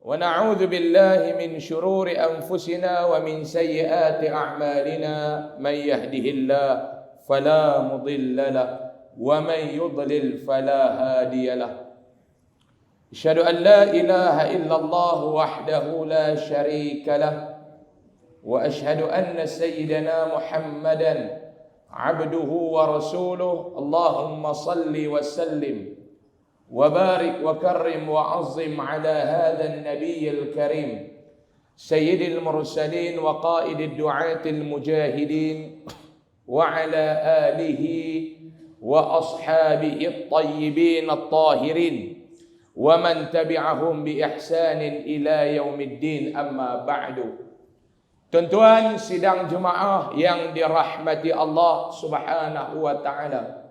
ونعوذ بالله من شرور أنفسنا ومن سيئات أعمالنا من يهده الله فلا مضل له ومن يضلل فلا هادي له أشهد أن لا إله إلا الله وحده لا شريك له وأشهد أن سيدنا محمدا عبده ورسوله اللهم صل وسلم وبارك وكرم وعظم على هذا النبي الكريم سيد المرسلين وقائد الدعاة المجاهدين وعلى آله وأصحابه الطيبين الطاهرين ومن تبعهم بإحسان إلى يوم الدين أما بعد. Tuan-tuan sidang jemaah yang dirahmati Allah Subhanahu wa taala.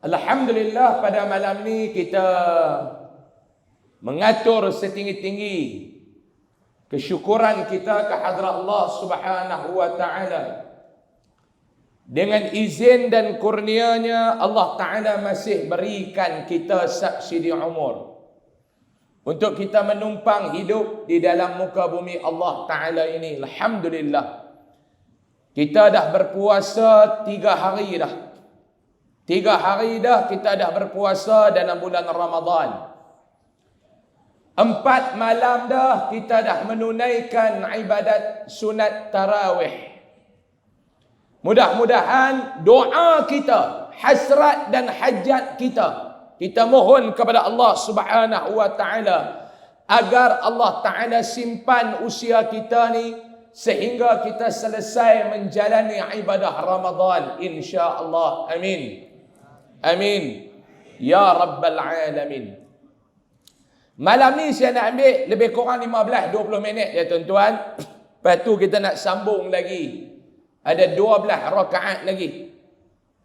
Alhamdulillah pada malam ni kita mengatur setinggi-tinggi kesyukuran kita ke hadrat Allah Subhanahu wa taala. Dengan izin dan kurnianya Allah taala masih berikan kita saksi di umur untuk kita menumpang hidup di dalam muka bumi Allah taala ini. Alhamdulillah. Kita dah berpuasa 3 hari dah. 3 hari dah kita dah berpuasa dalam bulan Ramadan. 4 malam dah kita dah menunaikan ibadat sunat tarawih. Mudah-mudahan doa kita, hasrat dan hajat kita mohon kepada Allah Subhanahu wa taala agar Allah taala simpan usia kita ni sehingga kita selesai menjalani ibadah Ramadan insya-Allah. Amin. Amin. Ya Rabbal Alamin. Malam ni saya nak ambil lebih kurang 15-20 minit ya tuan-tuan. Lepas tu kita nak sambung lagi. Ada 12 rakaat lagi.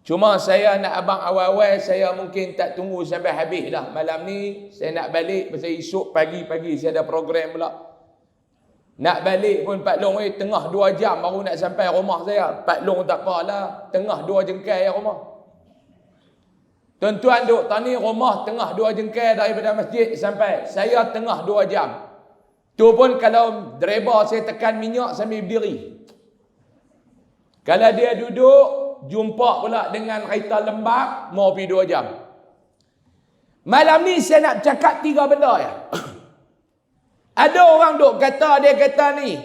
Cuma saya nak abang awal-awal, saya mungkin tak tunggu sampai habis dah. Malam ni saya nak balik pasal esok pagi-pagi saya ada program pula. Nak balik pun Pak Long tengah 2 jam baru nak sampai rumah saya. Pak Long tak apalah, tengah 2 jengkai rumah. Tuan-tuan duk tani rumah tengah 2 jengkai daripada masjid sampai. Saya tengah 2 jam. Tu pun kalau driver saya tekan minyak sambil berdiri. Kalau dia duduk, jumpa pula dengan kereta lembab, mau pergi 2 jam. Malam ni saya nak cakap 3 benda ya. Ada orang duk kata, dia kata ni,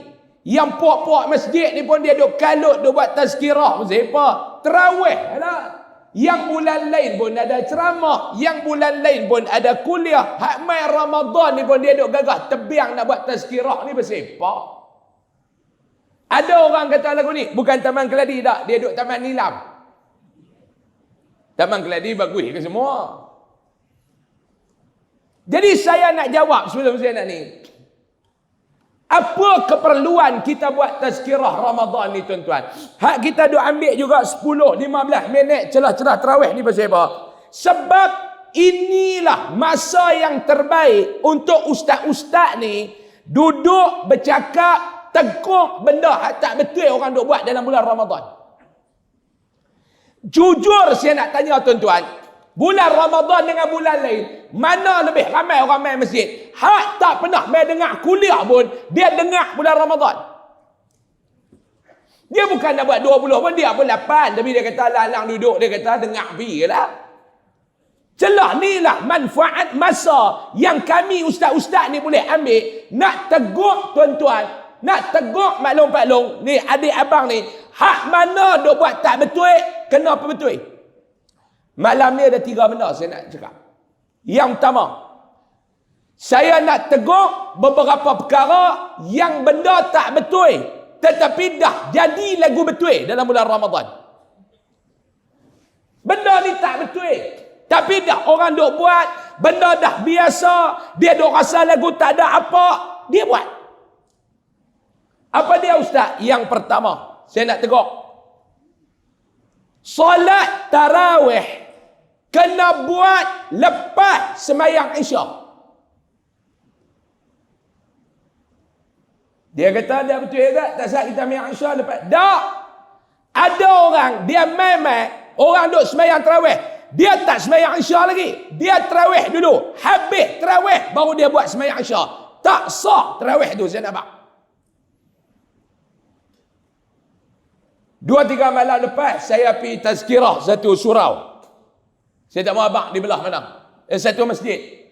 yang puak-puak masjid ni pun dia duk kalut, duk buat tazkirah. Siapa? Terawih lah. Yang bulan lain pun ada ceramah, yang bulan lain pun ada kuliah. Hak mai Ramadan ni pun dia duk gagah tebiang nak buat tazkirah ni bersepak. Ada orang kata lagu ni bukan Taman Keladi tak, dia duk Taman Nilam. Taman Keladi bagus ke semua. Jadi saya nak jawab sebelum saya nak ni. Apa keperluan kita buat tazkirah Ramadan ni tuan-tuan? Hak kita duk ambil juga 10-15 minit celah-celah tarawih ni pasal apa? Sebab inilah masa yang terbaik untuk ustaz-ustaz ni duduk bercakap teguk benda hak tak betul orang duk buat dalam bulan Ramadan. Jujur saya nak tanya tuan-tuan, bulan Ramadan dengan bulan lain, mana lebih ramai orang main masjid? Hak tak pernah main dengar kuliah pun, dia dengar bulan Ramadan. Dia bukan nak buat 20 pun, dia pun 8. Tapi dia kata lalang duduk, dia kata dengar pergi lah. Celah ni lah manfaat masa yang kami ustaz-ustaz ni boleh ambil. Nak tegur tuan-tuan, nak tegur maklum-Pak Long, ni adik abang ni, hak mana duk buat tak betul, kena apa betul. Malam ni ada 3 benda saya nak cakap. Yang pertama, saya nak tegur beberapa perkara yang benda tak betul, tetapi dah jadi lagu betul dalam bulan Ramadan. Benda ni tak betul, tapi dah orang duk buat, benda dah biasa, dia duk rasa lagu tak ada apa, dia buat. Apa dia ustaz? Yang pertama, saya nak tegur. Solat tarawih kena buat lepas sembahyang Isyak. Dia kata dia betul juga, tak sah kita sembahyang Isyak lepas. Tak. Ada orang dia main-main, orang duk sembahyang tarawih, dia tak sembahyang Isya lagi. Dia tarawih dulu. Habis tarawih baru dia buat sembahyang Isya. Tak sah tarawih tu saya nampak. 2-3 malam lepas saya pergi tazkirah satu surau. Saya tak mahu abang di belah mana. Satu masjid.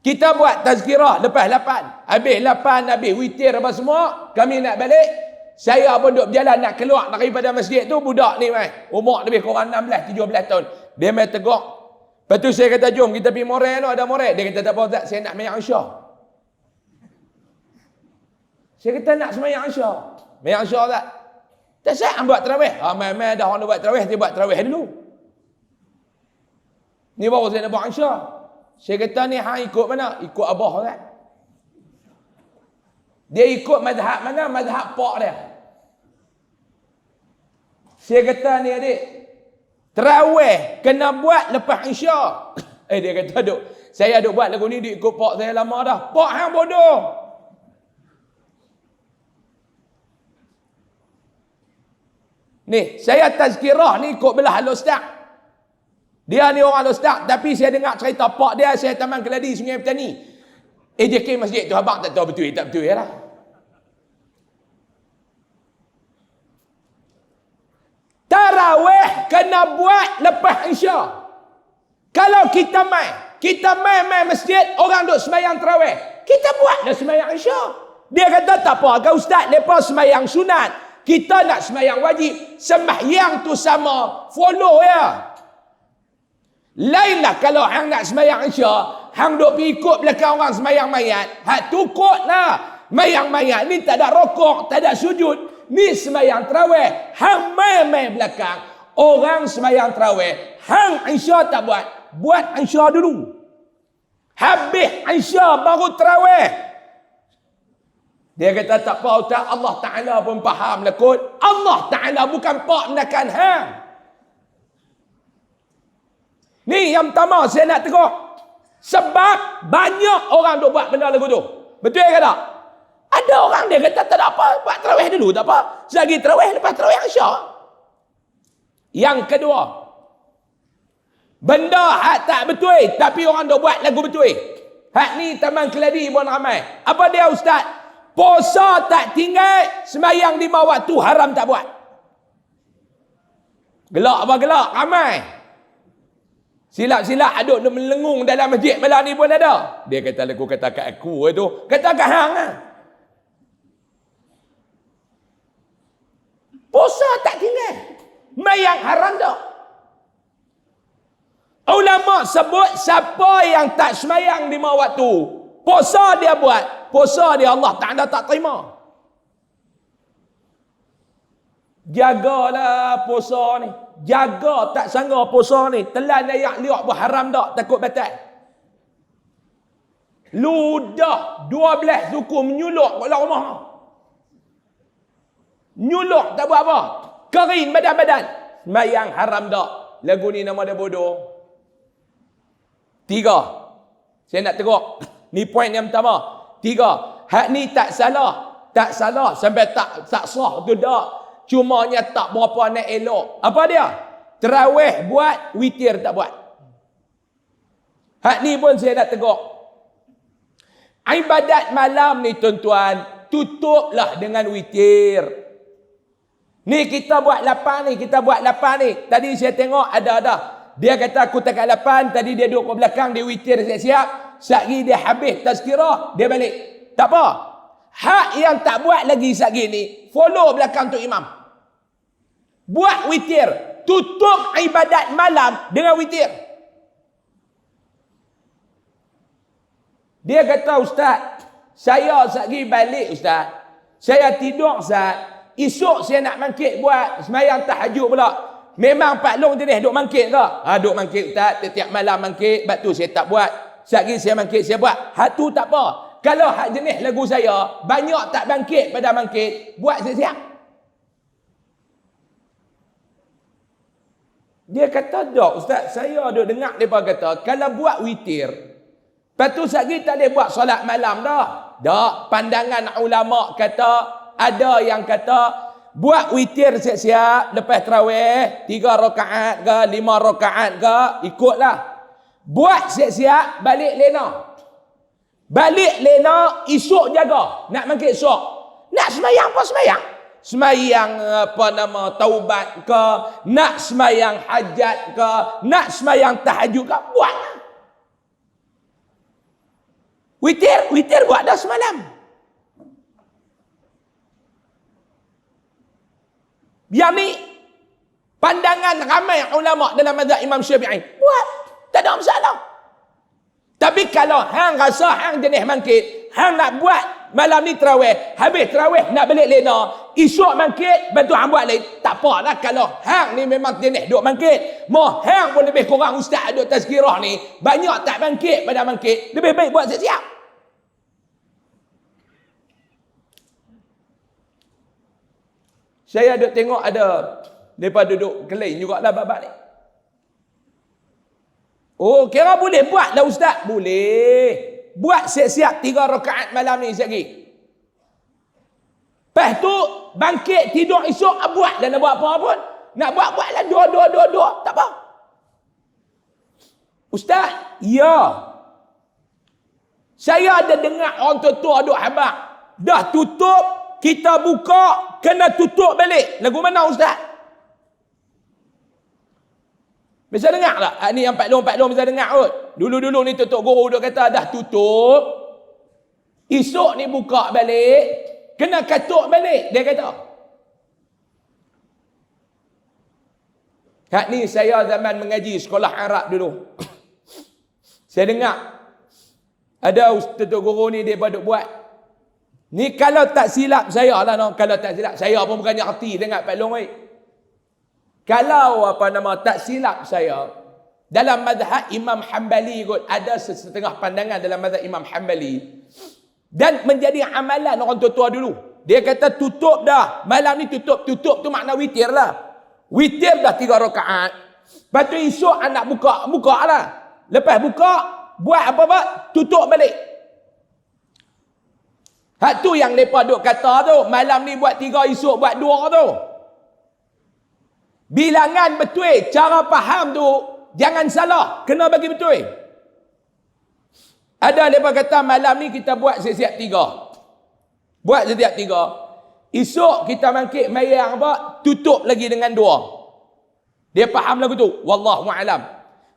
Kita buat tazkirah lepas 8. Habis 8, habis witir apa semua. Kami nak balik. Saya pun duduk berjalan nak keluar daripada masjid tu. Budak ni umur lebih kurang 16-17 tahun. Dia main tegak. Lepas tu saya kata jom kita pergi Morai tu. Ada Morai. Dia kata tak apa Ustaz. Saya nak sembahyang Isya. Saya kata nak sembahyang Isya. Sembahyang Isya tak? Tak saya buat tarawih. Mai-mai dah orang buat tarawih. Dia buat tarawih dulu. Ni baru saya nak buat Isya. Saya kata ni hang ikut mana? Ikut abah kan? Dia ikut mazhab mana? Mazhab pak dia. Saya kata ni adik, tarawih kena buat lepas Isya. Dia kata duk, saya duk buat lagu ni dia ikut pak saya lama dah. Pak hang bodoh. Ni, saya tazkirah ni ikut belah Al-Ustaz. Dia ni orang Al-Ustaz, tapi saya dengar cerita pak dia, saya Taman Keladi, Sungai Petani. Dia ke masjid tu, abang tak tahu betul, tak betul ya lah. Tarawih kena buat lepas Isya. Kalau kita main masjid, orang duk sembahyang tarawih. Kita buatlah sembahyang Isya. Dia kata tak apa, kau Ustaz, lepas sembahyang sunat. Kita nak sembahyang wajib. Sembahyang tu sama, follow ya. Lainlah kalau hang nak sembahyang Isya, hang duk pergi ikut belakang orang sembahyang mayat. Hak tu kotlah. Sembahyang mayat ni tak ada rokok, tak ada sujud. Ni sembahyang tarawih. Hang main belakang orang sembahyang tarawih. Hang Isya tak buat. Buat Isya dulu. Habis Isya baru tarawih. Dia kata tak apa Ustaz, Allah Ta'ala pun faham lah kot. Allah Ta'ala bukan pak menakan hang. Ni yang pertama saya nak tegak. Sebab banyak orang duk buat benda lagu tu. Betul ke tak? Ada orang dia kata tak ada apa, buat tarawih dulu tak apa. Selagi tarawih, lepas tarawih Isya. Yang kedua, benda hak tak betul tapi orang duk buat lagu betul. Hak ni Taman Keladi pun ramai. Apa dia Ustaz? Puasa tak tinggal, sembahyang 5 waktu haram tak buat. Gelak apa gelak? Ramai. Silap-silap aduk melengung dalam masjid malam ni pun ada. Dia kata lagu kata kat aku itu. Kata kat hang lah. Puasa tak tinggal. Sembahyang haram tak. Ulama sebut siapa yang tak sembahyang 5 waktu. Puasa dia buat. Puasa dia Allah Ta'ala tak terima. Jagalah puasa ni. Jaga tak sangka puasa ni. Telan ayak liak pun haram tak. Takut batal. Ludah 12 suku menyuluk kat rumah. Nyuluk tak buat apa. Kering badan-badan. Sembahyang haram tak. Lagu ni nama dia bodoh. 3. Saya nak teruk. Ni poin yang pertama. 3. Hak ni tak salah. Tak salah. Sampai tak sah tu tak. Cumanya tak berapa nak elok. Apa dia? Tarawih buat, witir tak buat. Hak ni pun saya nak tegak. Ibadat malam ni tuan-tuan, tutuplah dengan witir. Ni kita buat 8 ni, kita buat 8 ni. Tadi saya tengok ada. Dia kata aku tak kat 8, tadi dia duduk ke belakang, dia witir siap-siap. Sekali dia habis tazkirah, dia balik. Tak apa. Hak yang tak buat lagi sekali ni, follow belakang tu imam. Buat witir. Tutup ibadat malam dengan witir. Dia kata, Ustaz, saya sekali balik Ustaz. Saya tidur Ustaz. Esok saya nak mangkit buat sembahyang tahajud pula. Memang Pak Long jenis duk mangkit ke? Duk mangkit Ustaz. Setiap malam mangkit. Sebab tu saya tak buat. Sekali saya mangkit, saya buat. Hak tu tak apa. Kalau hak jenis lagu saya, banyak tak bangkit pada mangkit, buat siap-siap. Dia kata, dok Ustaz, saya duk dengar mereka kata, kalau buat witir, lepas tu sekali tak boleh buat solat malam dah. Tak, pandangan ulama kata, ada yang kata, buat witir siap-siap lepas tarawih 3 rakaat ke 5 rakaat ke, ikutlah. Buat siap-siap balik lena. Balik lena, esok jaga. Nak mangkit esok. Nak semayang apa semayang? Semayang apa nama taubat ke, nak semayang hajat ke, nak semayang tahajud ke, buat. Witir buat dah semalam. Yang ni pandangan ramai ulama dalam mazhab Imam Syafi'i. Buat, tak ada masalah. Tapi kalau hang rasa hang jenis mangkit, hang nak buat malam ni tarawih, habis tarawih nak balik lena, esok mangkit, bantu hang buat lain. Tak apalah kalau hang ni memang jenis duk mangkit. Mau hang pun lebih kurang ustaz duk tazkirah ni, banyak tak mangkit pada mangkit, lebih baik buat siap-siap. Saya duk tengok ada mereka duduk kelain jugalah bab-bab ni. Oh, kira boleh buat lah ustaz? Boleh. Buat siap-siap 3 rakaat malam ni sekejap lagi. Lepas tu, bangkit tidur esok, buat dah nak buat apa pun. Nak buat lah, dua. Tak apa. Ustaz, ya. Saya ada dengar orang tua-tua duk habaq. Dah tutup, kita buka, kena tutup balik. Lagu mana ustaz? Bisa dengar tak? Ni yang 40 bisa dengar kot. Dulu-dulu ni tutup guru duk kata dah tutup. Esok ni buka balik. Kena katuk balik. Dia kata. Hak ni saya zaman mengaji sekolah Arab dulu. Saya dengar. Ada tutup guru ni dia duk buat. Ni kalau tak silap saya lah. No. Kalau tak silap. Saya pun bukannya erti dengar 40 baik. Kalau tak silap saya, dalam mazhab Imam Hanbali kot, ada setengah pandangan dalam mazhab Imam Hanbali. Dan menjadi amalan orang tua-tua dulu. Dia kata tutup dah. Malam ni tutup. Tutup tu makna witir lah. Witir dah 3 rakaat. Lepas tu esok anak buka lah. Lepas buka, buat apa-apa, tutup balik. Hak tu yang mereka duk kata tu, malam ni buat 3, esok buat 2 tu. Bilangan betul, cara faham tu jangan salah, kena bagi betul. Ada mereka kata malam ni kita buat siap-siap 3. Buat siap-siap 3. Esok kita bangkit mayang apa, tutup lagi dengan 2. Dia faham lagu tu, wallahu alam.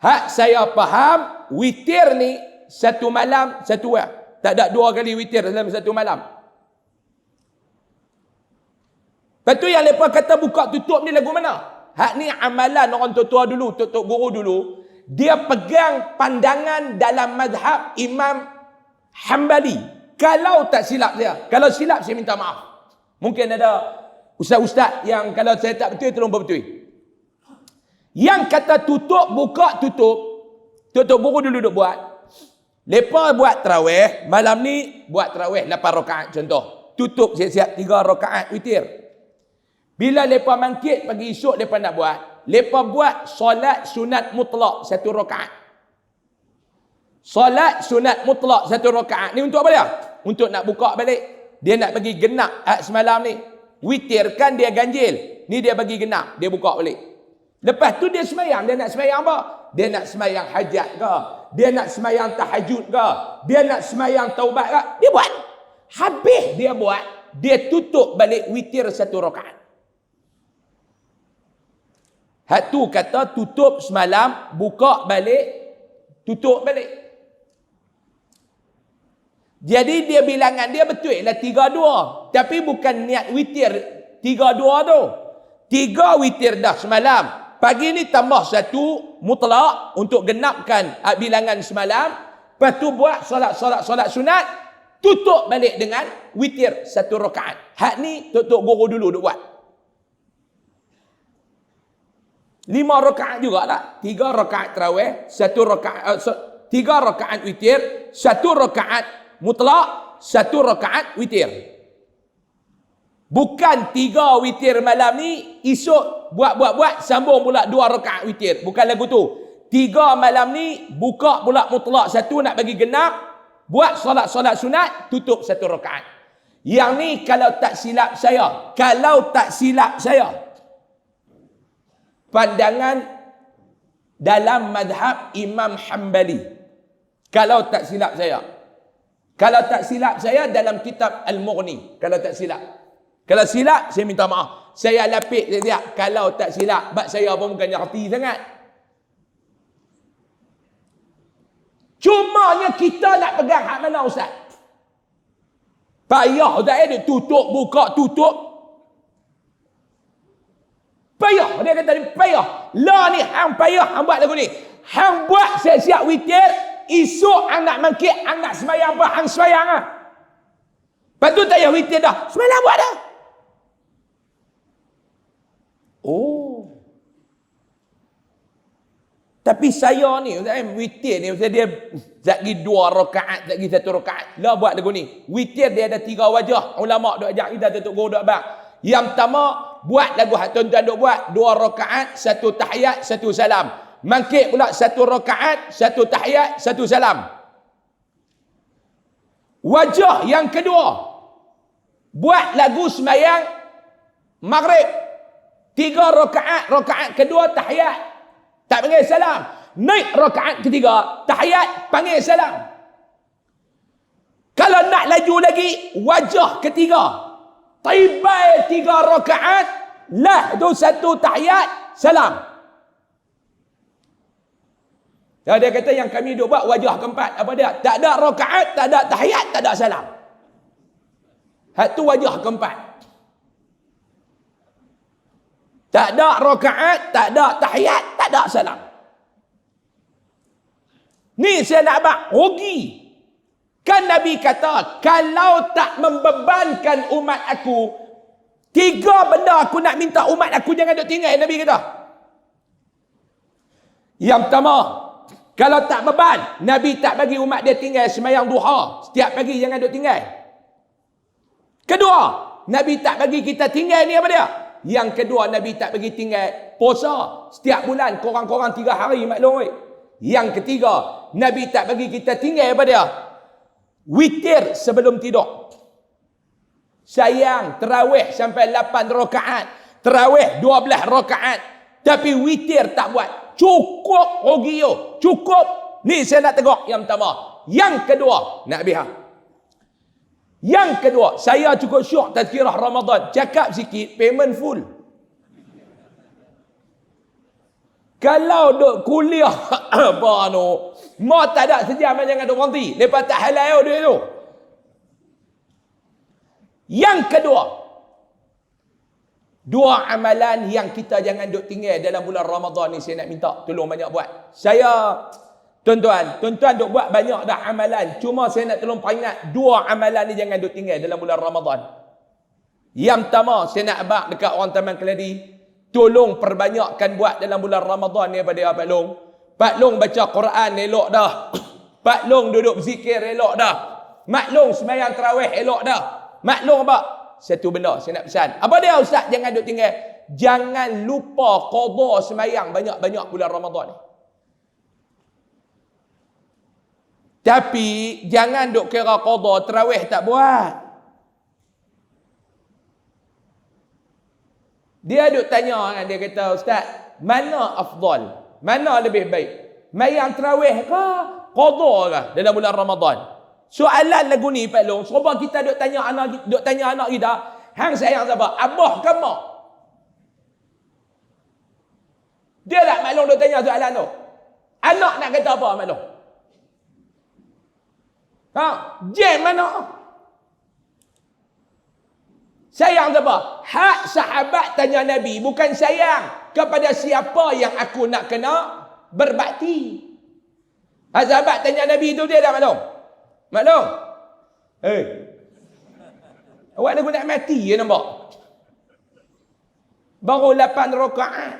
Hak saya faham, witir ni satu malam satu buat. Tak ada 2 kali witir dalam satu malam. Lepas tu yang mereka kata buka tutup ni lagu mana? Hak ni amalan orang tua-tua dulu, tok guru dulu. Dia pegang pandangan dalam mazhab Imam Hanbali. Kalau tak silap saya. Kalau silap saya minta maaf. Mungkin ada ustaz-ustaz yang kalau saya tak betul, tolong betul. Yang kata tutup, buka, tutup. Tok guru dulu duk buat. Lepas buat tarawih, malam ni buat tarawih 8 rakaat contoh. Tutup siap-siap 3 rakaat witir. Bila mereka bangkit pagi esok mereka nak buat. Mereka buat solat sunat mutlak 1 rakaat. Solat sunat mutlak 1 rakaat. Ni untuk apa dia? Untuk nak buka balik. Dia nak bagi genap semalam ni. Witir kan dia ganjil. Ni dia bagi genap. Dia buka balik. Lepas tu dia semayang. Dia nak semayang apa? Dia nak semayang hajat ke? Dia nak semayang tahajud ke? Dia nak semayang taubat ke? Dia buat. Habis dia buat. Dia tutup balik witir 1 rakaat. Hak tu kata tutup semalam, buka balik, tutup balik. Jadi dia bilangan dia betul lah 3-2. Tapi bukan niat witir 3-2 tu. 3 witir dah semalam. Pagi ni tambah 1 mutlak untuk genapkan bilangan semalam. Lepas tu buat solat sunat. Tutup balik dengan witir 1 rakaat. Hak ni tok guru dulu duk buat. 5 rakaat jugalah. 3 rakaat tarawih, 1 rakaat 3 rakaat witir, 1 rakaat mutlak, 1 rakaat witir. Bukan 3 witir malam ni, esok buat sambung pula 2 rakaat witir. Bukan lagu tu. 3 malam ni buka pula mutlak 1 nak bagi genap, buat solat sunat, tutup 1 rakaat. Yang ni kalau tak silap saya, pandangan dalam madhab Imam Hanbali. Kalau tak silap saya dalam kitab Al-Mughni. Kalau tak silap. Kalau silap, saya minta maaf. Saya lapik dia. Kalau tak silap, sebab saya pun bukannya reti sangat. Cumanya kita nak pegang hak mana Ustaz? Payah tak ada tutup, buka, tutup. Payah. Dia kata ni payah. Lah ni hang payah, hang buat lagu ni. Hang buat siap-siap witir, esok hang nak mangkit, hang nak sembahyang apa, hang sembahyang lah. Lepas tu tak payah witir dah. Sembahyang buat dah. Oh. Tapi saya ni, witir ni, dia lagi 2 rakaat, lagi 1 rakaat. Lah buat lagu ni. Witir dia ada 3 wajah. Ulama' duk ajak kita Datuk Guru duk bang. Yang pertama, buat lagu hak tuan-tuan duk buat. 2 rakaat, 1 tahiyat, 1 salam. Mangkit pula 1 rakaat, 1 tahiyat, 1 salam. Wajah yang kedua, buat lagu sembahyang maghrib. 3 rakaat, rakaat kedua tahiyat. Tak panggil salam. Naik rakaat ketiga, tahiyat, panggil salam. Kalau nak laju lagi, wajah ketiga. Tibai 3 rakaat, lah tu 1 tahiyat, salam. Ya, dia kata yang kami duk buat wajah keempat. Apa dia? Tak ada rakaat, tak ada tahiyat, tak ada salam. Hak tu wajah keempat. Tak ada rakaat, tak ada tahiyat, tak ada salam. Ni saya nak abang, rugi. Kan Nabi kata, kalau tak membebankan umat aku, 3 benda aku nak minta umat aku jangan duk tinggal, Nabi kata. Yang pertama, kalau tak beban, Nabi tak bagi umat dia tinggal sembahyang duha. Setiap pagi jangan duk tinggal. Kedua, Nabi tak bagi kita tinggal ni apa dia? Yang kedua, Nabi tak bagi tinggal puasa. Setiap bulan, korang-korang 3 hari maklum. Yang ketiga, Nabi tak bagi kita tinggal apa dia? Witir sebelum tidur. Sayang, terawih sampai 8 rakaat. Terawih 12 rakaat. Tapi witir tak buat. Cukup rugi yo. Cukup. Ni saya nak tegak yang pertama. Yang kedua, nak biha. Yang kedua, saya cukup syok tazkirah Ramadan. Cakap sikit, payment full. Kalau duk kuliah, apa no, mau tak ada sejam jangan duk berhenti. Lepas tak halal duit tu. Yang kedua, 2 amalan yang kita jangan duk tinggal dalam bulan Ramadan ni saya nak minta tolong banyak buat. Tuan-tuan duk buat banyak dah amalan. Cuma saya nak tolong peringat 2 amalan ni jangan duk tinggal dalam bulan Ramadan. Yang pertama, saya nak abang dekat orang Taman Keladi, tolong perbanyakkan buat dalam bulan Ramadan ni pada Pak Long. Pak Long baca Quran elok dah. Pak Long duduk berzikir elok dah. Mak Long sembahyang tarawih elok dah. Mak Long apa? Satu benda saya nak pesan. Apa dia Ustaz? Jangan duk tinggal. Jangan lupa qada sembahyang banyak-banyak bulan Ramadan ni. Tapi jangan duk kira qada tarawih tak buat. Dia duk tanya kan, dia kata, Ustaz, mana afdal? Mana lebih baik? Mayang tarawih ke qada ke dalam bulan Ramadan? Soalan lagu ni Pak Long, sebab kita duk tanya anak kita, hang sayang siapa? Abah ke mak? Dia tak Mak Long duk tanya soalan tu. Anak nak kata apa Mak Long? Jam mana? Sayang siapa? Hak sahabat tanya Nabi, bukan sayang kepada siapa yang aku nak kena berbakti. Hak sahabat tanya Nabi tu dia dah maklum. Maklum? Awak lagu nak mati ya nampak? Baru 8 rakaat.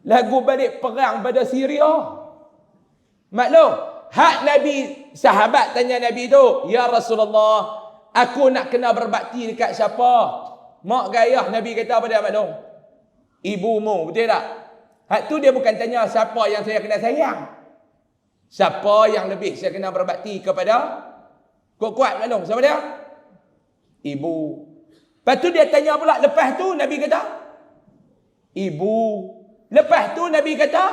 Lagu balik perang pada Syria. Maklum? Hak Nabi, sahabat tanya Nabi tu, ya Rasulullah, aku nak kena berbakti dekat siapa? Mak gayah, Nabi kata apa dia maklum? Ibumu, betul tak? Hak tu dia bukan tanya siapa yang saya kena sayang. Siapa yang lebih saya kena berbakti kepada? Kuat-kuat maklum, siapa dia? Ibu. Lepas tu dia tanya pula, lepas tu Nabi kata, ibu. Lepas tu Nabi kata,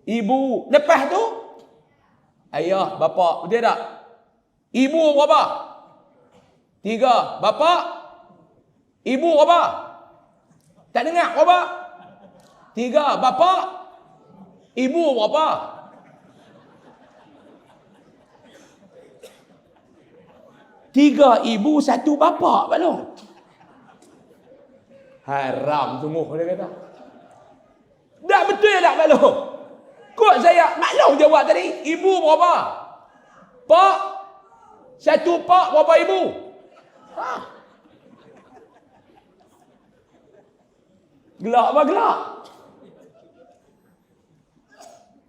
ibu. Lepas tu, ayah, bapa. Betul tak? Ibu berapa? 3. Bapa? Ibu berapa? Tak dengar berapa? 3. Bapa? Ibu berapa? Tiga ibu, satu bapa, Pak Long. Haram sungguh, dia kata. Dah betul tak, Pak Long? Kok saya, Pak Long jawab tadi, ibu berapa? Pak? Satu pak, berapa ibu? Ha. Gelak apa gelak?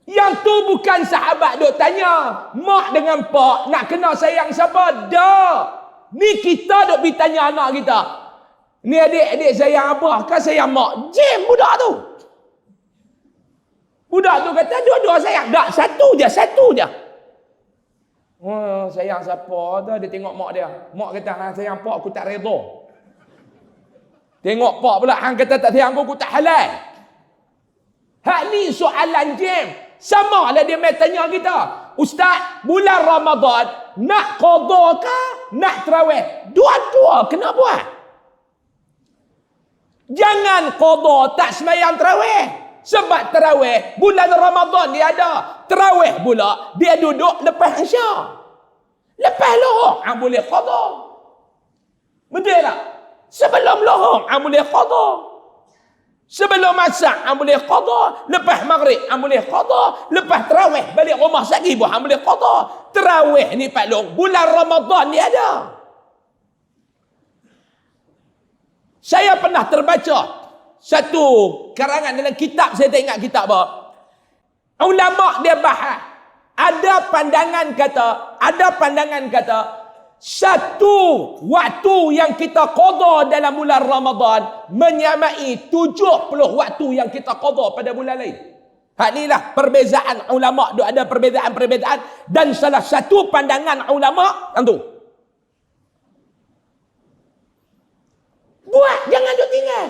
Yang tu bukan sahabat duk tanya, mak dengan pak nak kena sayang siapa? Dah. Ni kita duk pergi tanya anak kita. Ni adik-adik sayang abah kan sayang mak? Jam budak tu. Budak tu kata dua-dua sayang. Tak, satu je. Oh, sayang siapa tu? Dia tengok mak dia. Mak kata, hang sayang pak aku tak redha. Tengok pak pula, hang kata tak sayang aku tak halal. Hak ni soalan jam. Sama lah dia main tanya kita. Ustaz, bulan Ramadan nak qada ke nak tarawih? Dua-dua kena buat. Jangan qada tak sembahyang tarawih. Sebab tarawih bulan Ramadan dia ada. Tarawih pula dia duduk lepas Isyak. Lepas lohor hang boleh qada. Betul tak? Sebelum lohor hang boleh qada. Sebelum masak, hang boleh qada. Lepas maghrib, hang boleh qada. Lepas tarawih, balik rumah sagi pun hang boleh qada. Tarawih ni Pak Long, bulan Ramadan ni ada. Saya pernah terbaca satu karangan dalam kitab, saya tak ingat kitab apa. Ulama dia bahas. Ada pandangan kata, satu waktu yang kita qada dalam bulan Ramadan menyamai 70 waktu yang kita qada pada bulan lain. Hak inilah perbezaan ulama, ada perbezaan-perbezaan, dan salah satu pandangan ulama yang tu. Buat, jangan duk tinggal.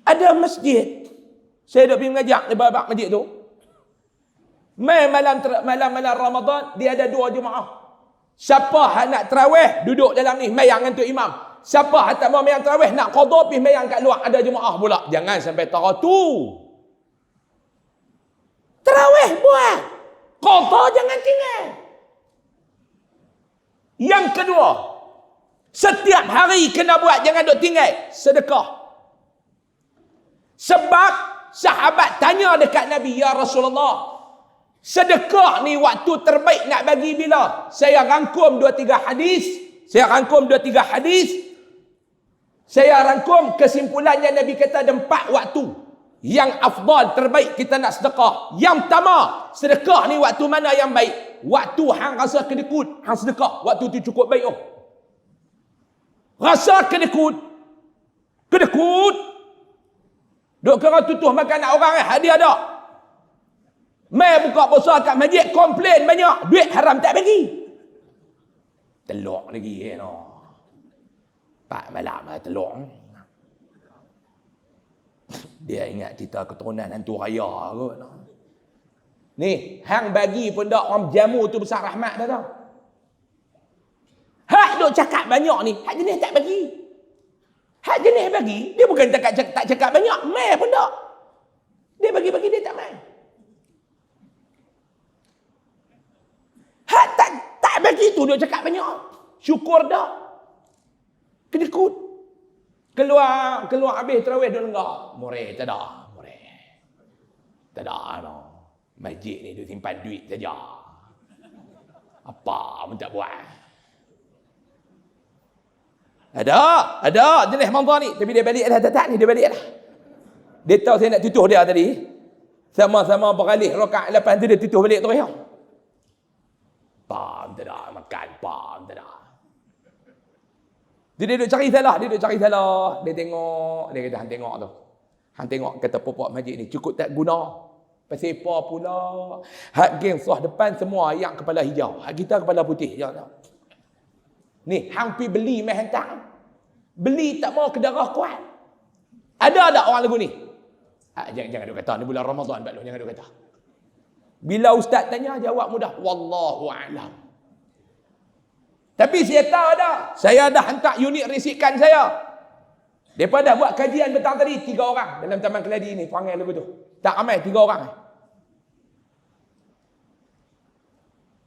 Ada masjid. Saya duk pergi mengajak di bawah masjid tu. Malam Ramadan dia ada 2 jemaah. Siapa hak nak tarawih duduk dalam ni mayang dengan tu imam. Siapa hak tak mau mayang tarawih nak qada pergi mayang kat luar, ada jemaah pula. Jangan sampai taratu. Tarawih buat. Qada jangan tinggal. Yang kedua, setiap hari kena buat, jangan duk tinggal. Sedekah. Sebab sahabat tanya dekat Nabi, ya Rasulullah, sedekah ni waktu terbaik nak bagi bila? Saya rangkum 2-3 hadis. Saya rangkum kesimpulannya, Nabi kata ada 4 waktu yang afdal, terbaik kita nak sedekah. Yang pertama, sedekah ni waktu mana yang baik? Waktu hang rasa kedekut, hang sedekah. Waktu tu cukup baik. Rasa kedekut. Duk kena tutup makanan orang hadiah dak. Mai buka puasa kat masjid, komplain banyak, duit haram tak bagi. Telur lagi Pak malam telur. Dia ingat kita keturunan hantu raya kot. Ni, hang bagi pun tak, orang jamu tu besar rahmat dah tau. Hak duk cakap banyak ni, hak jenis tak bagi. Hak jenis bagi, dia bukan tak cakap banyak, mai pun tak. Dia bagi-bagi, dia tak mai. Hak tak bagi tu dia cakap banyak. Syukur dah. Kedekut. Keluar habis tarawih dia lenggak. Mureh tak ada. Tak ada no. Masjid ni dia simpan duit saja. Apa pun tak buat. Ada jenis manzar ni, tapi dia balik dah tak ni, dia balik dah. Dia tahu saya nak tutup dia tadi. Sama-sama beralih rakaat 8 tu dia tutup balik tu ya. Pam tak ada makan, pam tak ada. Dia duduk cari salah. Dia tengok, dia kata hang tengok tu. Hang tengok kata popok masjid ni cukup tak guna. Pasal apa pula? Hak geng sah depan semua yang kepala hijau. Hak kita kepala putih je tak. Ni, hang pi beli mai hantar. Beli tak mau ke darah kuat. Ada tak orang lagu ni? Jangan duk kata, ni bulan Ramadan Pak Long, jangan duk kata. Bila ustaz tanya, jawab mudah, wallahu a'lam. Tapi saya tahu dah. Saya dah hantar unit risikan saya. Mereka dah buat kajian petang tadi, 3 orang dalam Taman Keladi ni, perangai lagu tu. Tak ramai, 3 orang.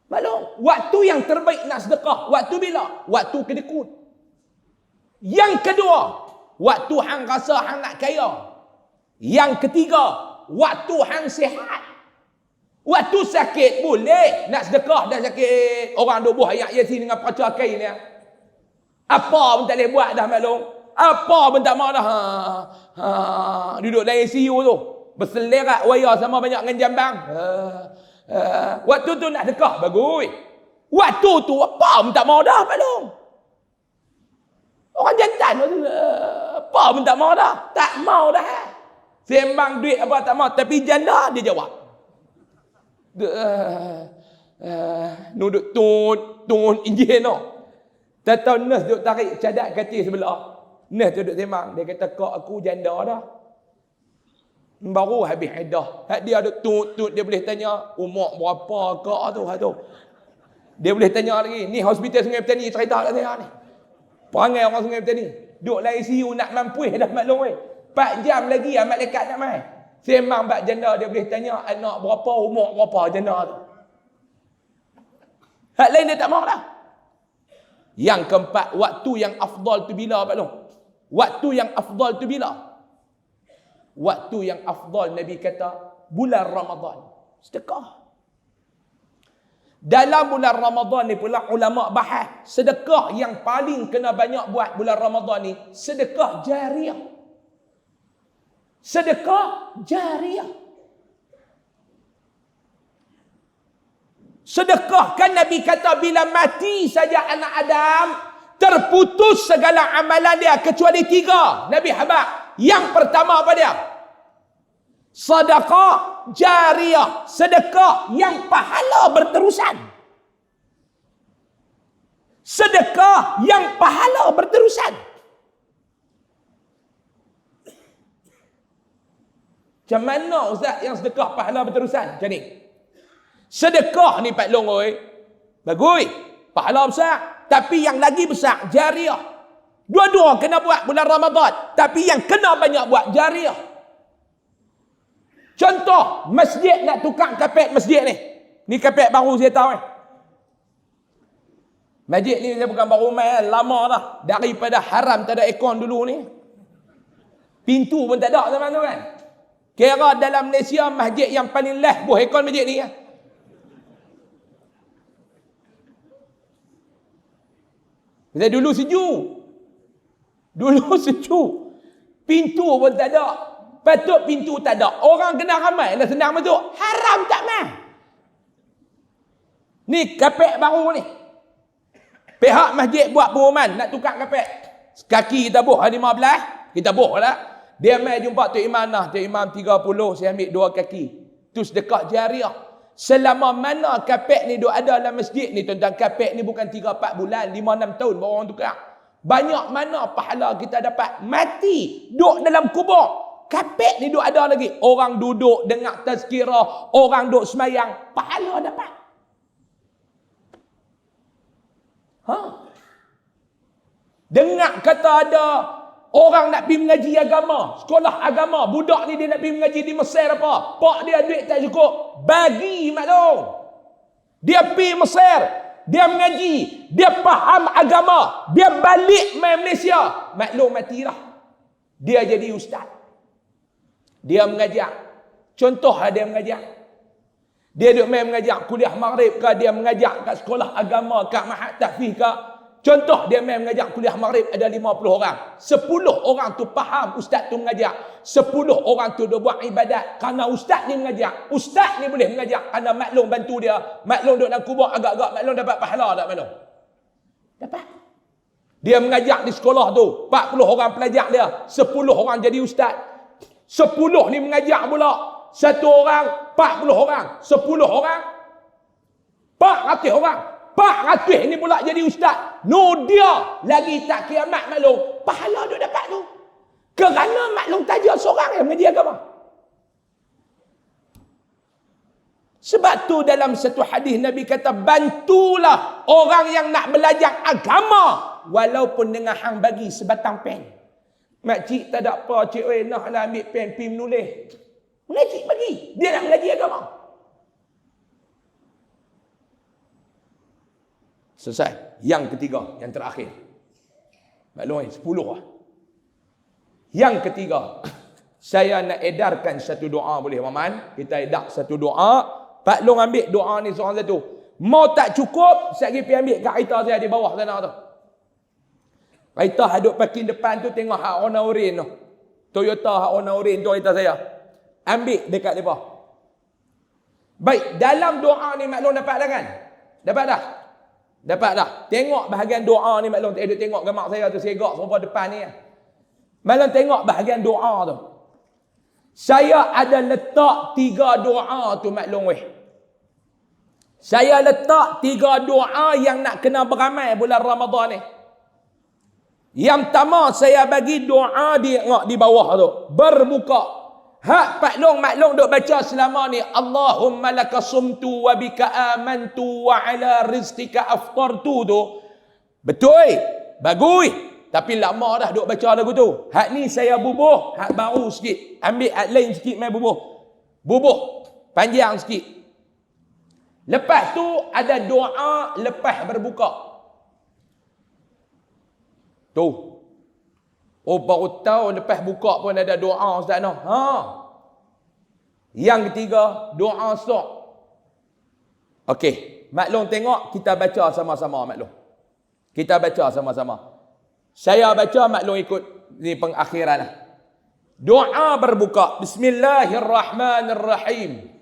Maklum, waktu yang terbaik nak sedekah, waktu bila? Waktu kedekut. Yang kedua, waktu hang rasa hang nak kaya. Yang ketiga, waktu hang sihat. Waktu sakit boleh nak sedekah, dah sakit. Orang duk buah ayat Yasin dengan perca kain ni. Apa pun tak boleh buat dah maklum. Apa pun tak mau dah. Duduk dalam ICU tu. Berselerak waya sama banyak dengan jambang. Waktu tu nak sedekah, bagus. Waktu tu apa pun tak mau dah maklum. Orang jantan tu apa pun tak mau dah. Tak mau dah. Sembang duit apa tak mau. Tapi janda dia jawab. Duduk tun injil no. Tak tahu nurse duduk tarik cadat katil sebelah. Nurse duduk sembang. Dia kata, kak aku janda dah. Baru habis iddah. Dia duduk tut dia boleh tanya umur berapa kak tu. Dia boleh tanya lagi. Ni hospital Sungai Petani cerita kat saya ni. Perangai orang Sungai Petani. Duduk dalam ICU nak mampu dah maklum weh. 4 jam lagi malaikat nak mai. Sembang bab janda, dia boleh tanya anak berapa, umur berapa janda tu. Hak lain dia tak mahu dah. Yang keempat, waktu yang afdal tu bila Pak Long? Waktu yang afdal tu bila? Waktu yang afdal Nabi kata bulan Ramadan. Sedekah. Dalam bulan Ramadan ni pula ulama bahas, sedekah yang paling kena banyak buat bulan Ramadan ni, sedekah jariah. Sedekah jariah. Sedekah kan Nabi kata bila mati saja anak Adam, terputus segala amalan dia kecuali 3. Nabi habaq. Yang pertama apa dia? Sedekah jariah. Sedekah yang pahala berterusan. Sedekah yang pahala berterusan. Macam mana ustaz yang sedekah pahala berterusan? Macam ni. Sedekah ni Pak Long oi. Bagus. Pahala besar. Tapi yang lagi besar, jariah. Dua-dua kena buat bulan Ramadan. Tapi yang kena banyak buat, jariah. Contoh, masjid nak tukar kapet masjid ni. Ni kapet baru saya tahu. Masjid ni saya bukan baru main, lama dah. Daripada haram tak ada aircon dulu ni. Pintu pun tak ada zaman tu kan. Kira dalam Malaysia masjid yang paling leh buh aircon masjid ni. Saya dulu sejuk. Pintu pun tak ada. Patut pintu tak ada. Orang kena ramai dah senang masuk. Haram tak mah. Ni kapek baru ni. Pihak masjid buat pengumuman nak tukar kapek. Kaki kita buh hari 15, kita buh lah. Dia mai jumpa Tok Imam lah. Tok Imam 30, saya ambil 2 kaki. Itu sedekah jariah. Selama mana kapek ni duk ada dalam masjid ni, tuan-tuan, kapek ni bukan 3-4 bulan, 5-6 tahun baru orang tukar. Banyak mana pahala kita dapat. Mati, duk dalam kubur. Kapek ni duk ada lagi. Orang duduk dengar tazkirah, orang duk semayang, pahala dapat. Dengar kata ada orang nak pergi mengaji agama, sekolah agama. Budak ni dia nak pergi mengaji di Mesir apa? Pak dia duit tak cukup. Bagi maklum. Dia pergi Mesir. Dia mengaji. Dia faham agama. Dia balik main Malaysia. Maklum matilah. Dia jadi ustaz. Dia mengajar. Contoh dia mengajar. Dia duduk main mengajar kuliah maghrib ke, dia mengajar kat sekolah agama kat Mahat Tahfiz ke. Contoh dia main mengajar kuliah maghrib ada 50 orang. 10 orang tu faham ustaz tu mengajar. 10 orang tu dia buat ibadat kerana ustaz ni mengajar. Ustaz ni boleh mengajar kerana maklum bantu dia. Maklum duduk dalam kubur agak-agak maklum dapat pahala tak maklum? Dapat. Dia mengajar di sekolah tu. 40 orang pelajar dia. 10 orang jadi ustaz. 10 ni mengajar pula. 1 orang, 40 orang. 10 orang, 400 orang. 400 ni pula jadi ustaz. Dia lagi tak kiamat maklum. Pahala dia dapat tu. Kerana maklum taja seorang yang mengaji agama. Sebab tu dalam satu hadis Nabi kata, bantulah orang yang nak belajar agama walaupun dengan hang bagi sebatang pen. Makcik tak ada apa, cik oi nak lah ambil pen pergi menulis. Makcik bagi, dia nak mengaji agama. Selesai. Yang ketiga, yang terakhir. Maklum 10 lah. Yang ketiga, saya nak edarkan satu doa, boleh Maman? Kita edar satu doa. Pak Long ambil doa ni seorang satu. Mau tak cukup, saya pergi ambil kat kereta saya di bawah sana tu. Kereta hadut parking depan tu, tengok hak warna oren tu. Toyota hak warna oren tu kereta saya. Ambil dekat depa. Baik, dalam doa ni Mak Long dapat dah kan? Dapat dah? Dapat dah. Tengok bahagian doa ni Mak Long. Tengok gambar saya tu segak serupa depan ni. Mak Long tengok bahagian doa tu. Saya ada letak 3 doa tu Mak Long weh. Saya letak 3 doa yang nak kena beramal bulan Ramadan ni. Yang pertama saya bagi doa di bawah tu. Berbuka. Hak Mak Long duk baca selama ni. Allahumma laka sumtu wa bika amantu wa ala rizqika aftartu tu. Betul. Bagus. Tapi lama dah duk baca lagu tu. Hak ni saya bubuh. Hak baru sikit. Ambil hak lain sikit main bubuh. Bubuh. Panjang sikit. Lepas tu ada doa lepas berbuka. Tu. Oh baru tahu lepas buka pun ada doa Ustaz noh. Yang ketiga, doa sok. Okey, Mak Long tengok, kita baca sama-sama Mak Long. Kita baca sama-sama. Saya baca, Mak Long ikut ni pengakhiran lah. Doa berbuka. Bismillahirrahmanirrahim.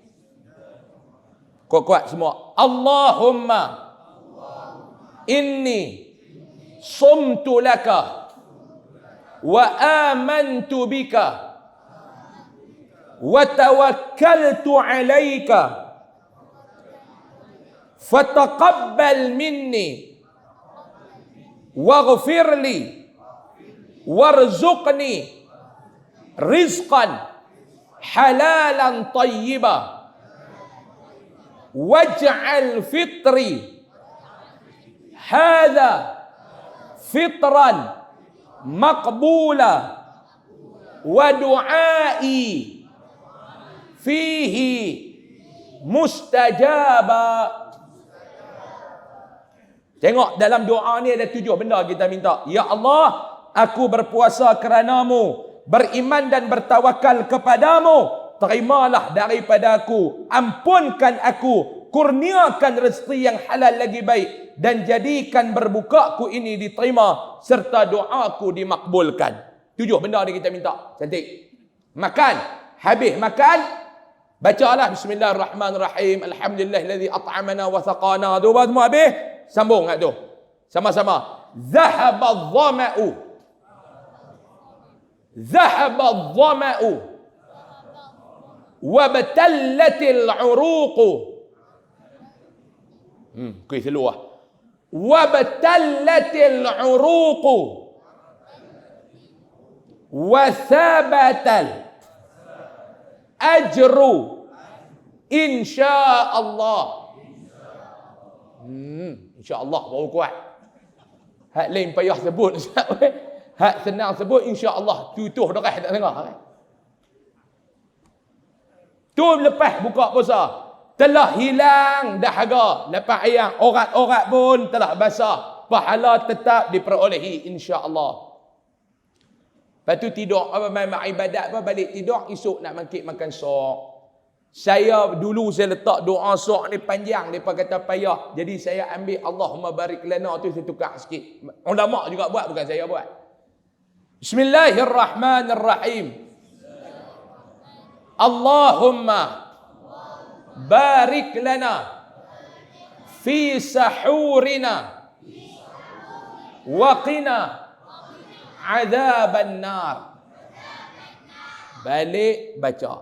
Kuat-kuat semua. Allahumma inni sumtu laka wa amantu bika wa tawakkaltu alayka fataqabbal minni waghfir li warzuqni rizqan halalan tayyiban waj'al fitri hadha fitran maqbula wa du'ai fihi mustajaba. Tengok dalam doa ni ada 7 benda kita minta. Ya Allah, aku berpuasa kerana-Mu, beriman dan bertawakal kepadamu. Terimalah daripada aku, ampunkan aku, kurniakan rezeki yang halal lagi baik, dan jadikan berbukaku ini diterima serta doaku dimakbulkan. 7 benda ni kita minta. Cantik. Makan. Habis makan, bacalah Bismillahirrahmanirrahim. Alhamdulillahillazi at'amana wa saqana. Tu semua habis, sambung kat tu. Sama-sama. Zahaba dhama'u. Zahaba dhama'u. Wabtallatil uruqu. Kuih seluar. Wabtallatil uruqu. Wathabatal ajru. InsyaAllah. InsyaAllah baru kuat. Hak lain payah sebut. Hak senang sebut insyaAllah. Tutuh dah tak dengar. Tu lepas buka puasa, telah hilang dahaga. Lepas ayam, orat-orat pun telah basah. Pahala tetap diperolehi insya-Allah. Lepas tu tidur, main ibadat apa, balik tidur, esok nak bangkit makan sok. Saya letak doa sok ni panjang, depa kata payah. Jadi saya ambil Allahumma barik lana tu saya tukar sikit. Ulama juga buat, bukan saya buat. Bismillahirrahmanirrahim. Allahumma barik lana fi sahurina wa qina azaban nar. Balik baca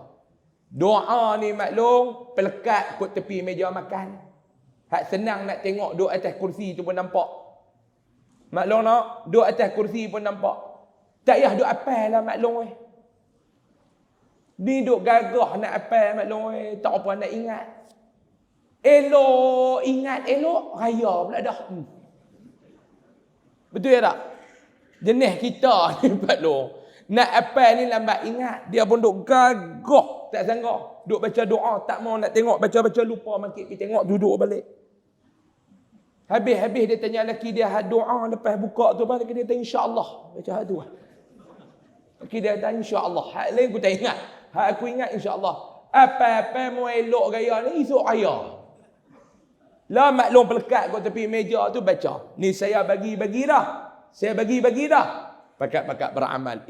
doa ni maklum, pelekat kat tepi meja makan. Hak senang nak tengok duduk atas kursi tu pun nampak. Maklum nak? Duduk atas kursi pun nampak. Tak payah duduk apal lah maklum. Ni duduk gagah nak apal maklum. Tak apa nak ingat. Elok, ingat elok, raya pula dah. Betul ya tak? Jenis kita ni maklum. Nak apal ni lambat ingat. Dia pun duduk gagah. Tak sangka. Duduk baca doa. Tak mau nak tengok. Baca-baca lupa makin kita tengok. Duduk balik. Habis dia tanya lelaki dia doa lepas buka tu. Lepas dia tanya insyaAllah. Baca tu. Lelaki dia tanya insyaAllah. Hak lain aku tak ingat. Hak aku ingat insyaAllah. Apa-apa mau elok gaya ni. Esok raya. Lah maklum pelekat kat tepi meja tu baca. Ni saya bagi-bagi dah. Saya bagi-bagi dah. Pakat-pakat beramal.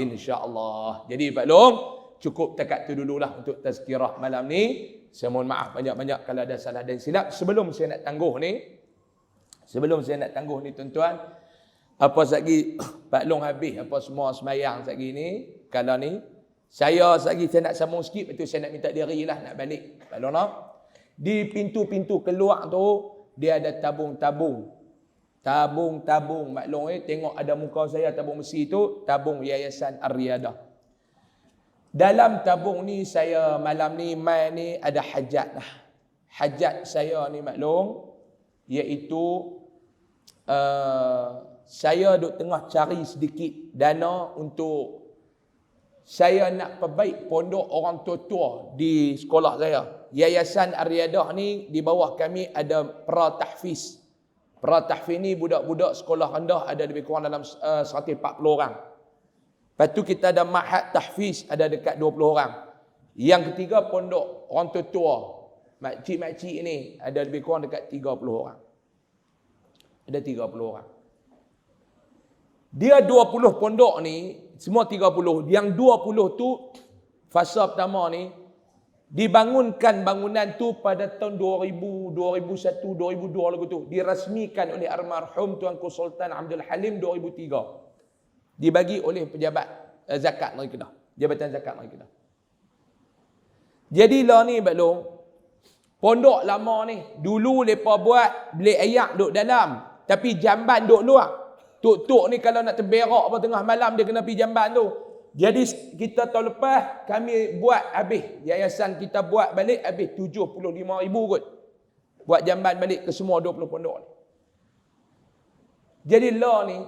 InsyaAllah. Jadi maklum. Cukup dekat tu dululah untuk tazkirah malam ni. Saya mohon maaf banyak-banyak kalau ada salah dan silap. Sebelum saya nak tangguh ni tuan-tuan, apa lagi Pak Long habis apa semua semayang lagi ni, kalau ni saya nak sambung sikit, betul saya nak minta diri lah nak balik. Pak Long nak di pintu-pintu keluar tu dia ada tabung-tabung maklum tengok ada muka saya tabung besi tu, tabung Yayasan Ar-Riyadah. Dalam tabung ni saya malam ni mai ni ada hajat lah. Hajat saya ni maklum iaitu saya duk tengah cari sedikit dana untuk saya nak perbaik pondok orang tua-tua di sekolah saya. Yayasan Ar-Riyadah ni di bawah kami ada pra-tahfiz. Pra-tahfiz ni budak-budak sekolah rendah ada lebih kurang dalam 140 orang. Lepas tu kita ada ma'had tahfiz ada dekat 20 orang. Yang ketiga pondok orang tua-tua. Makcik-makcik ni ada lebih kurang dekat 30 orang. Ada 30 orang. Dia 20 pondok ni, semua 30. Yang 20 tu, fasa pertama ni, dibangunkan bangunan tu pada tahun 2000, 2001, 2002 lagu tu. Dirasmikan oleh almarhum Tuanku Sultan Abdul Halim 2003. Dibagi oleh pejabat zakat negeri Kedah. Jabatan Zakat negeri Kedah. Jadi lah ni maklum, pondok lama ni, dulu mereka buat belik ayak duduk dalam. Tapi jamban duduk luar. Tok-tok ni kalau nak terberak apa tengah malam, dia kena pergi jamban tu. Jadi kita tahun lepas, kami buat habis. Yayasan kita buat balik habis 75,000 kot. Buat jamban balik ke semua 20 pondok ni. Jadi lah ni,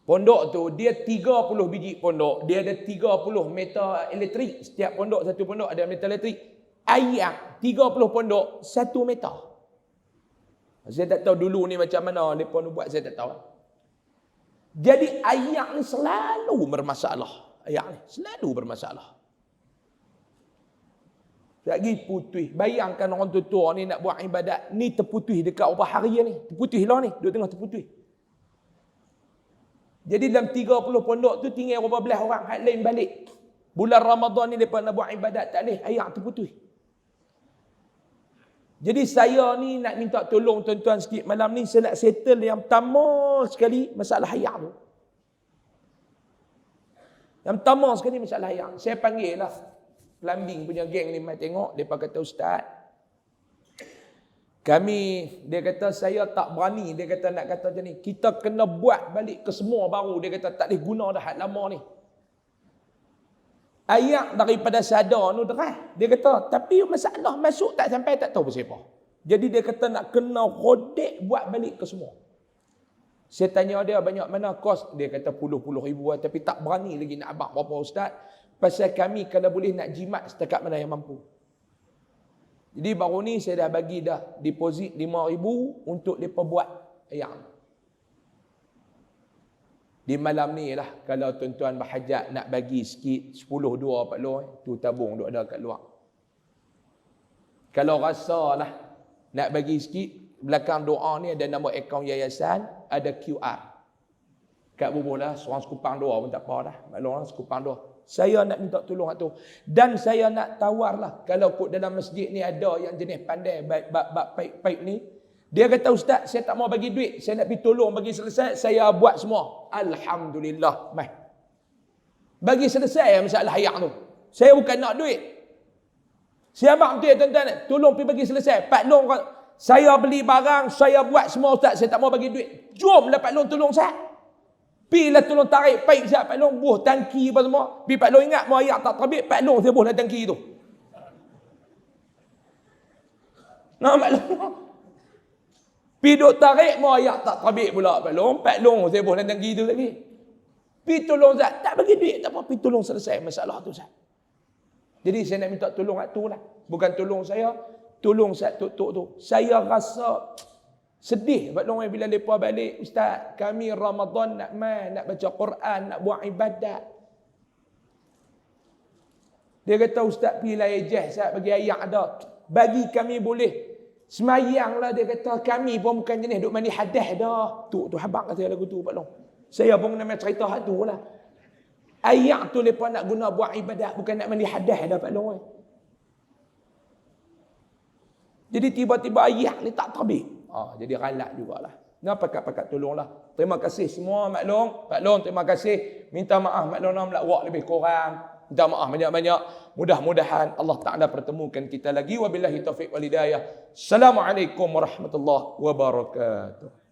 pondok tu dia 30 biji pondok, dia ada 30 meter elektrik. Setiap pondok satu pondok ada meter elektrik. Ayak 30 pondok 1 meter. Saya tak tahu dulu ni macam mana depa buat, saya tak tahu. Jadi ayak ni selalu bermasalah. Ayak ni selalu bermasalah. Lagi putih. Bayangkan orang tua ni nak buat ibadat ni terputih dekat berapa hari ni. Terputih lah ni, duduk tengah terputih. Jadi dalam 30 pondok tu tinggal berapa belas orang, hak lain balik. Bulan Ramadan ni mereka nak buat ibadat, tak boleh, ayak terputus. Jadi saya ni nak minta tolong tuan-tuan sikit malam ni, saya nak settle yang pertama sekali masalah ayak tu. Yang pertama sekali masalah ayak. Saya panggil lah plumbing punya geng ni, mai tengok, mereka kata Ustaz, dia kata saya tak berani, dia kata nak kata macam ni, kita kena buat balik ke semua baru, dia kata tak boleh guna dah hak lama ni. Ayak daripada sadar tu deras, dia kata tapi masalah masuk tak sampai tak tahu pasal apa. Jadi dia kata nak kena rodek buat balik ke semua. Saya tanya dia banyak mana kos, dia kata puluh-puluh ribu tapi tak berani lagi nak abang berapa Ustaz, pasal kami kalau boleh nak jimat setakat mana yang mampu. Jadi baru ni saya dah bagi dah deposit 5,000 untuk mereka buat ayak. Di malam ni lah, kalau tuan-tuan berhajat nak bagi sikit, 10-2 Pak Long, tu tabung duk ada kat luar. Kalau rasa lah nak bagi sikit, belakang doa ni ada nama akaun yayasan, ada QR. Kat bubuh lah, seorang sekupang doa pun tak apa dah. Pak Long lah, sekupang doa. Saya nak minta tolong tu. Dan saya nak tawar lah, kalau kot dalam masjid ni ada yang jenis pandai baik-baik ni, dia kata Ustaz, saya tak mau bagi duit, saya nak pergi tolong bagi selesai, saya buat semua. Alhamdulillah. Bagi selesai masalah ayak tu. Saya bukan nak duit. Siapa betul ya tuan-tuan? Tolong pergi bagi selesai. Pak Long, saya beli barang, saya buat semua ustaz, saya tak mau bagi duit. Jomlah Pak Long tolong saya. Pilah tolong tarik paip saya Pak Long, buh tangki apa semua. Pi Pak Long ingat mau ayat tak terbit, Pak Long saya buhlah tangki tu. Nah Pak Long. Pi duk tarik mau ayat tak terbit pula Pak Long saya buhlah tangki tu lagi. Pi tolong saya, tak bagi duit tak apa, pi tolong selesai masalah tu saya. Jadi saya nak minta tolong tu lah. Bukan tolong saya, tolong saya tok-tok tu. Saya rasa sedih Pak Long bila mereka balik. Ustaz, kami Ramadan nak nak baca Quran, nak buat ibadat. Dia kata, Ustaz pergi lah ejah, saya bagi ayat ada. Bagi kami boleh. Semayang lah dia kata, kami pun bukan jenis duk mandi hadas dah. Tu habang kata lagu tu Pak Long. Saya pun nama cerita hak tu lah. Ayat tu mereka nak guna buat ibadat, bukan nak mandi hadas dah Pak Long. Jadi tiba-tiba ayat ni tak terbit. Jadi ralat jugalah. Nah, pakat-pakat tolonglah. Terima kasih semua Mak Long. Pak Long terima kasih. Minta maaf Mak Long nak buat lebih kurang. Minta maaf banyak-banyak. Mudah-mudahan Allah Ta'ala pertemukan kita lagi. Wabillahi taufiq wal hidayah. Assalamualaikum warahmatullahi wabarakatuh.